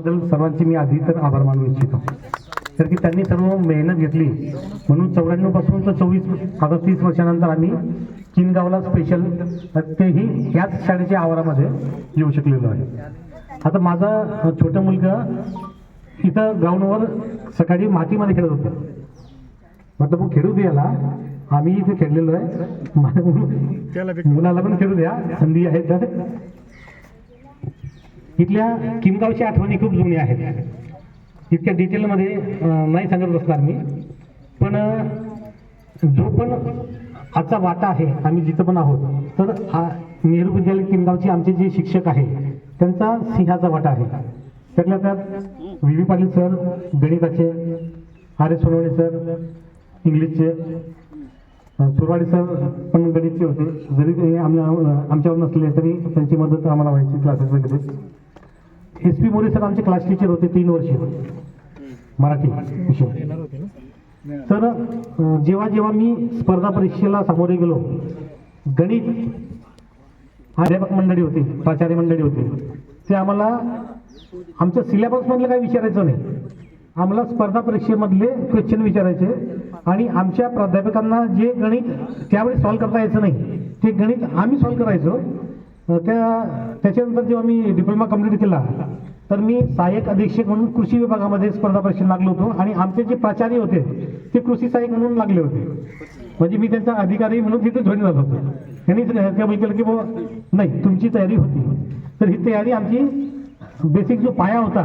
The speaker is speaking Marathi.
त्याबद्दल सर्वांची मी आधी तर आभार मानू इच्छितो. तर की त्यांनी सर्व मेहनत घेतली म्हणून 94 पासून तर 30 वर्षानंतर आम्ही किनगावला स्पेशल तेही याच शाळेच्या आवारामध्ये येऊ शकलेलो आहे. आता माझा छोटा मुलगा इथं ग्राउंडवर सकाळी मातीमध्ये खेळत होता. म्हटलं मग खेळू दे याला, आम्ही इथे खेळलेलो आहे, मुलाला पण खेळू द्या, संधी आहे तर. इथल्या किनगावच्या आठवणी खूप जुन्या आहेत, इतक्या डिटेलमध्ये नाही सांगत बसणार मी. पण जो पण आजचा वाटा आहे, आम्ही जिथं पण आहोत, तर नेहरू विद्यालय किनगावचे आमचे जे शिक्षक आहे त्यांचा सिंहाचा वाटा आहे. त्यातल्या त्यात व्ही पाटील सर गणिताचे, आर सोनवणे सर इंग्लिशचे, सुरवाडी सर पण गणितचे होते. जरी ते आमच्यावर नसले तरी त्यांची मदत आम्हाला व्हायची क्लासेस वगैरे. SP मोरे सर आमचे क्लास टीचर होते 3 वर्ष मराठी विषय. तर जेव्हा जेव्हा मी स्पर्धा परीक्षेला सामोरे गेलो, गणित अध्यापक मंडळी होती, प्राचार्य मंडळी होती, ते आम्हाला आमच्या सिलेबसमधलं काही विचारायचं नाही, आम्हाला स्पर्धा परीक्षेमधले क्वेश्चन विचारायचे. आणि आमच्या प्राध्यापकांना जे गणित त्यावेळी सॉल्व्ह करता यायचं नाही ते गणित आम्ही सॉल्व्ह करायचो. त्याच्यानंतर जेव्हा मी डिप्लोमा कंप्लीट केला तर मी सहाय्यक अधीक्षक म्हणून कृषी विभागामध्ये स्पर्धा परीक्षेला लागलो होतो. आणि आमचे जे प्राचार्य होते ते कृषी सहाय्यक म्हणून लागले होते, म्हणजे मी त्यांचा अधिकारी म्हणून तिथे जॉईन झालो होतो. त्यांनी काय केलं की बाबा नाही तुमची तयारी होती. तर ही तयारी आमची बेसिक जो पाया होता